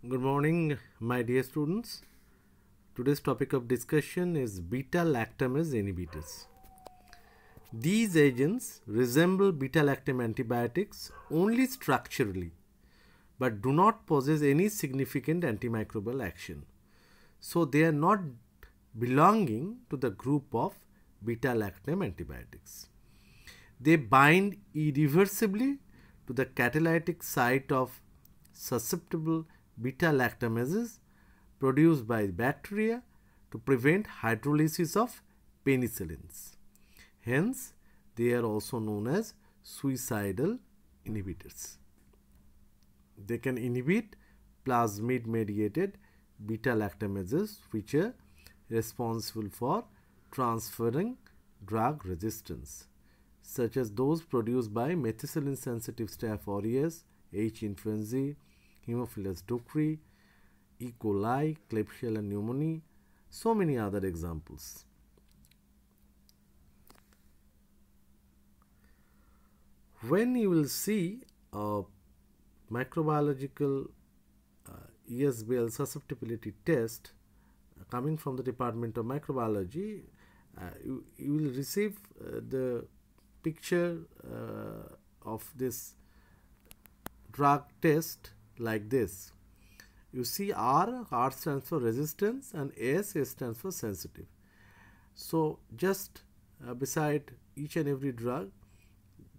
Good morning, my dear students. Today's topic of discussion is beta-lactamase inhibitors. These agents resemble beta-lactam antibiotics only structurally, but do not possess any significant antimicrobial action. So they are not belonging to the group of beta-lactam antibiotics. They bind irreversibly to the catalytic site of susceptible beta-lactamases produced by bacteria to prevent hydrolysis of penicillins. Hence, they are also known as suicidal inhibitors. They can inhibit plasmid-mediated beta-lactamases which are responsible for transferring drug resistance, such as those produced by methicillin-sensitive Staph aureus, H. influenzae, Haemophilus ducrei, E. coli, Klebsiella pneumoniae, so many other examples. When you will see a microbiological ESBL susceptibility test coming from the Department of Microbiology, you will receive the picture of this drug test like this. You see R stands for resistance, and S stands for sensitive. So just beside each and every drug,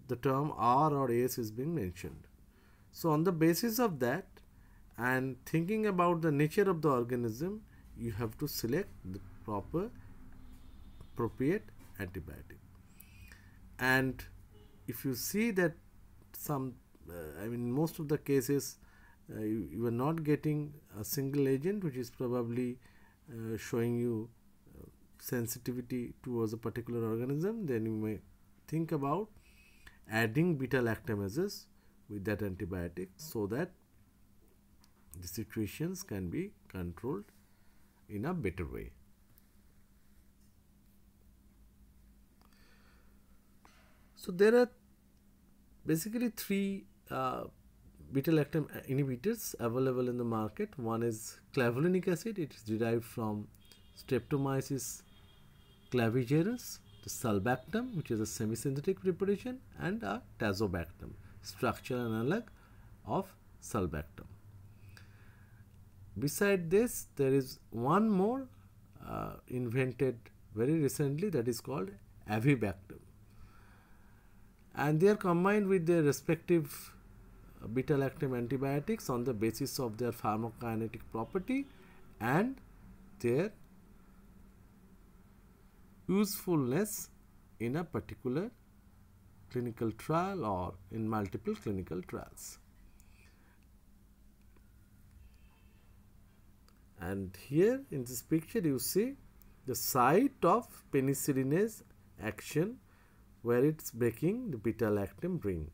the term R or S is being mentioned. So on the basis of that and thinking about the nature of the organism, you have to select the proper appropriate antibiotic. And if you see that most of the cases you are not getting a single agent which is probably showing you sensitivity towards a particular organism, then you may think about adding beta-lactamases with that antibiotic so that the situations can be controlled in a better way. So there are basically three beta-lactam inhibitors available in the market. One is clavulanic acid. It is derived from Streptomyces clavigerus, the sulbactam, which is a semi-synthetic preparation, and a tazobactam, structural analog of sulbactam. Beside this, there is one more invented very recently, that is called avibactam, and they are combined with their respective beta-lactam antibiotics on the basis of their pharmacokinetic property and their usefulness in a particular clinical trial or in multiple clinical trials. And here in this picture you see the site of penicillinase action where it's breaking the beta-lactam ring,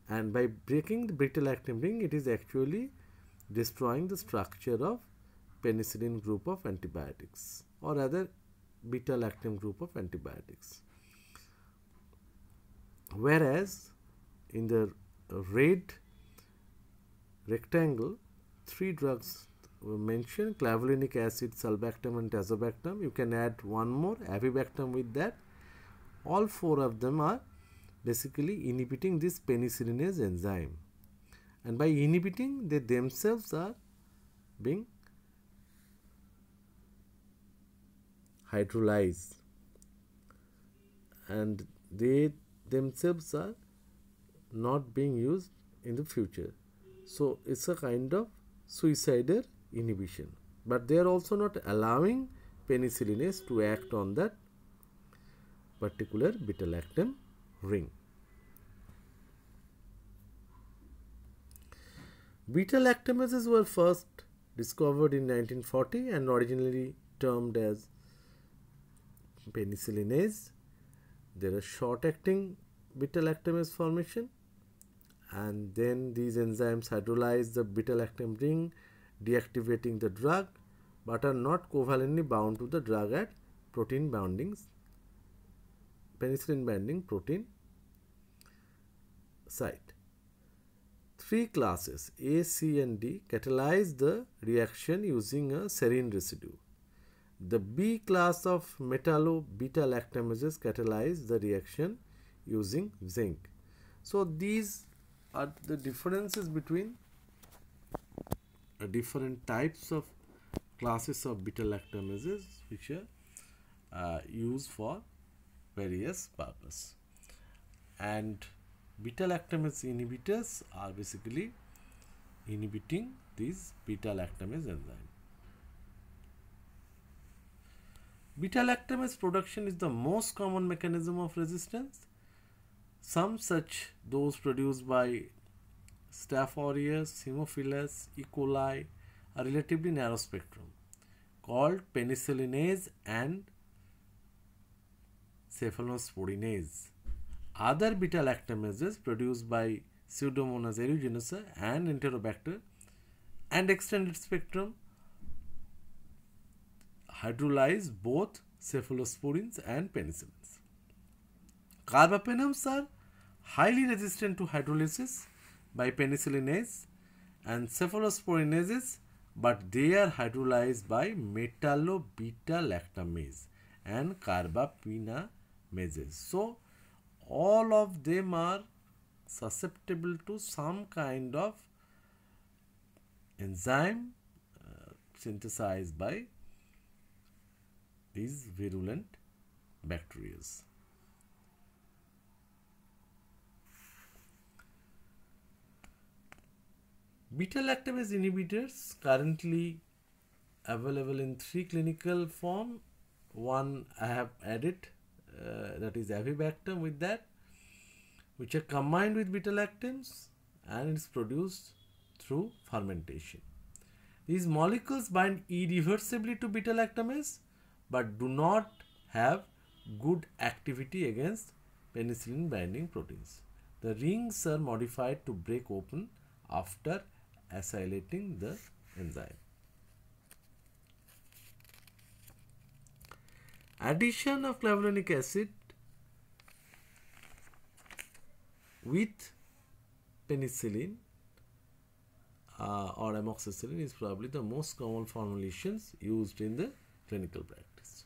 and by breaking the beta-lactam ring it is actually destroying the structure of penicillin group of antibiotics, or rather beta-lactam group of antibiotics. Whereas in the red rectangle, three drugs were mentioned: clavulanic acid, sulbactam and tazobactam. You can add one more, avibactam, with that. All four of them are basically inhibiting this penicillinase enzyme, and by inhibiting they themselves are being hydrolyzed, and they themselves are not being used in the future. So it's a kind of suicidal inhibition, but they are also not allowing penicillinase to act on that particular beta-lactam ring. Beta-lactamases were first discovered in 1940 and originally termed as penicillinase. There are short-acting beta-lactamase formation, and then these enzymes hydrolyze the beta-lactam ring, deactivating the drug, but are not covalently bound to the drug at protein bindings, penicillin binding protein site. three classes A, C and D catalyze the reaction using a serine residue. The B class of metallo-beta-lactamases catalyze the reaction using zinc. So these are the differences between different types of classes of beta-lactamases which are used for various purpose. And beta-lactamase inhibitors are basically inhibiting these beta-lactamase enzyme. Beta-lactamase production is the most common mechanism of resistance. Some such those produced by Staph aureus, Haemophilus, E. coli are relatively narrow spectrum called penicillinase and cephalosporinase. Other beta-lactamases produced by Pseudomonas aeruginosa and Enterobacter and extended spectrum hydrolyze both cephalosporins and penicillins. Carbapenems are highly resistant to hydrolysis by penicillinase and cephalosporinases, but they are hydrolyzed by metallo-beta-lactamase and carbapinamases. So, all of them are susceptible to some kind of enzyme synthesized by these virulent bacteria. Beta-lactamase inhibitors currently available in 3 clinical form. One I have added, that is avibactam with that, which are combined with beta-lactams and it is produced through fermentation. These molecules bind irreversibly to beta-lactamase but do not have good activity against penicillin binding proteins. The rings are modified to break open after acylating the enzyme. Addition of clavulanic acid with penicillin or amoxicillin is probably the most common formulations used in the clinical practice.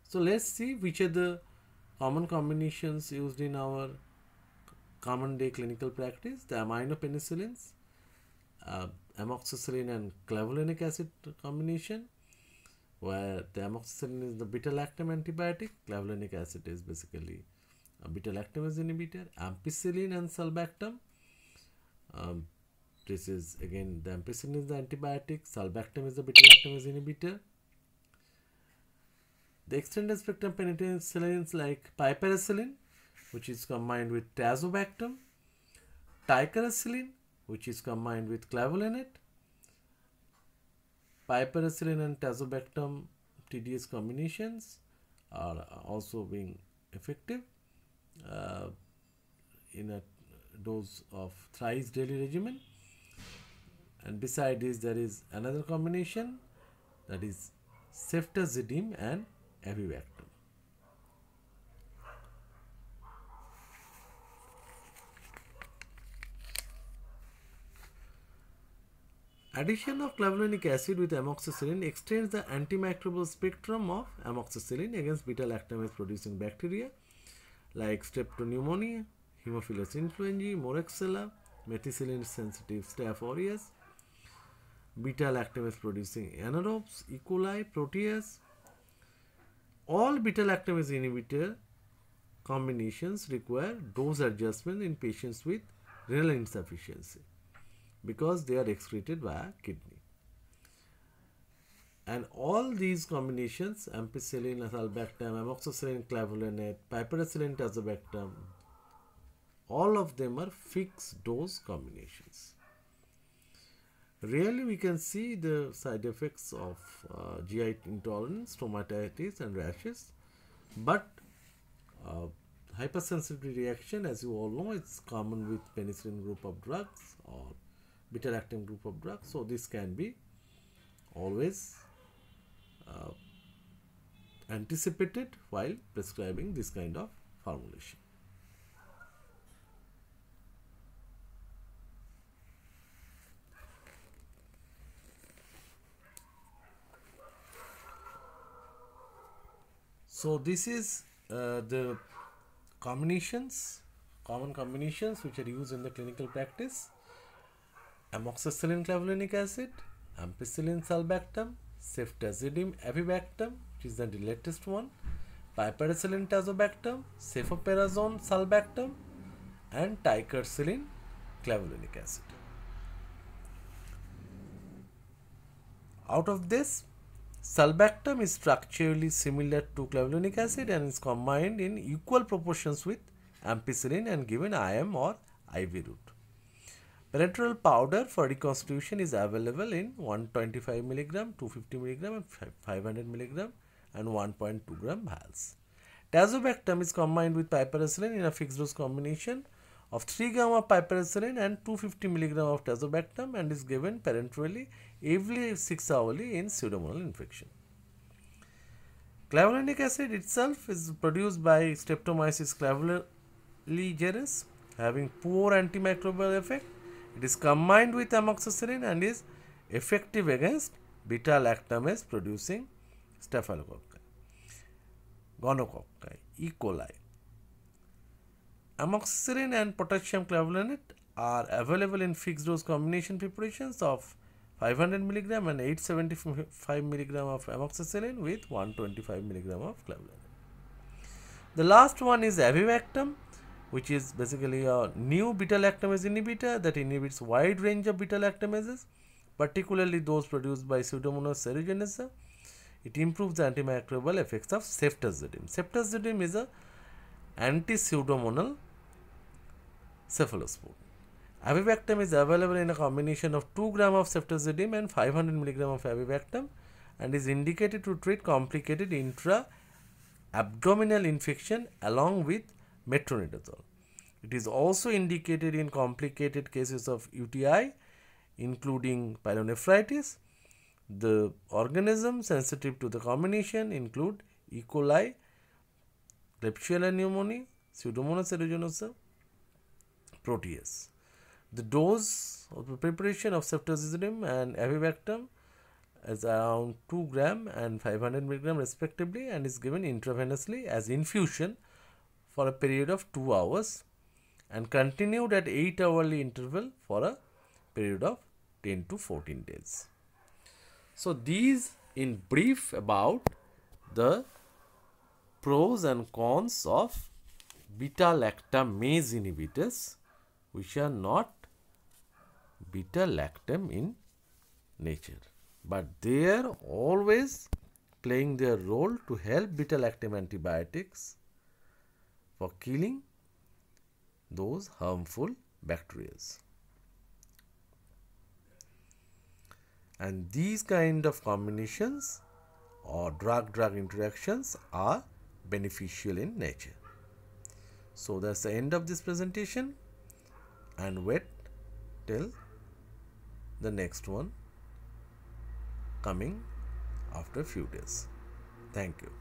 So let's see which are the common combinations used in our common day clinical practice. The aminopenicillins, amoxicillin and clavulanic acid combination, where the amoxicillin is the beta-lactam antibiotic, clavulanic acid is basically a beta-lactamase inhibitor, ampicillin and sulbactam. This is again the ampicillin is the antibiotic, sulbactam is the beta-lactamase inhibitor. The extended spectrum penicillins like piperacillin, which is combined with tazobactam, ticaracillin, which is combined with clavulanate. Piperacillin and tazobactam TDS combinations are also being effective in a dose of thrice daily regimen. And beside this, there is another combination, that is ceftazidime and avibactam. Addition of clavulanic acid with amoxicillin extends the antimicrobial spectrum of amoxicillin against beta-lactamase producing bacteria like Streptoneumoniae, Haemophilus influenzae, Moraxella, methicillin sensitive Staph aureus, beta-lactamase producing anaerobes, E. coli, Proteus. All beta-lactamase inhibitor combinations require dose adjustment in patients with renal insufficiency because they are excreted via kidney. And all these combinations, ampicillin, sulbactam, amoxicillin, clavulanate, piperacillin, tazobactam, all of them are fixed dose combinations. Rarely we can see the side effects of GI intolerance, stomatitis and rashes, but hypersensitivity reaction, as you all know, it's common with penicillin group of drugs or beta-lactam group of drugs. So this can be always anticipated while prescribing this kind of formulation. So this is the common combinations which are used in the clinical practice: amoxicillin clavulanic acid, ampicillin sulbactam, ceftazidime avibactam, which is the latest one, piperacillin tazobactam, cefoperazone sulbactam, and ticarcillin clavulanic acid. Out of this, sulbactam is structurally similar to clavulanic acid and is combined in equal proportions with ampicillin and given IM or IV route. Parenteral powder for reconstitution is available in 125 mg, 250 mg and 500 mg and 1.2 gram vials. Tazobactam is combined with piperacillin in a fixed dose combination of 3 gram of piperacillin and 250 mg of tazobactam and is given parenterally every 6 hourly in pseudomonal infection. Clavulanic acid itself is produced by Streptomyces clavulaligerae, having poor antimicrobial effect. It is combined with amoxicillin and is effective against beta-lactamase producing staphylococci, gonococci, E. coli. Amoxicillin and potassium clavulanate are available in fixed dose combination preparations of 500 mg and 875 mg of amoxicillin with 125 mg of clavulanate. The last one is avibactam, which is basically a new beta-lactamase inhibitor that inhibits wide range of beta-lactamases, particularly those produced by Pseudomonas aeruginosa. It improves the antimicrobial effects of ceftazidime. Ceftazidime is a anti-pseudomonal cephalosporin. Avibactam is available in a combination of 2 gram of ceftazidime and 500 mg of avibactam and is indicated to treat complicated intra-abdominal infection along with metronidazole. It is also indicated in complicated cases of UTI, including pyelonephritis. The organisms sensitive to the combination include E. coli, Klebsiella pneumoniae, Pseudomonas aeruginosa, Proteus. The dose of the preparation of ceftazidime and avibactam is around 2 gram and 500 mg respectively and is given intravenously as infusion for a period of 2 hours and continued at 8-hourly interval for a period of 10 to 14 days. So these in brief about the pros and cons of beta-lactamase inhibitors, which are not beta-lactam in nature, but they are always playing their role to help beta-lactam antibiotics for killing those harmful bacteria. And these kind of combinations or drug-drug interactions are beneficial in nature. So that's the end of this presentation, and wait till the next one coming after a few days. Thank you.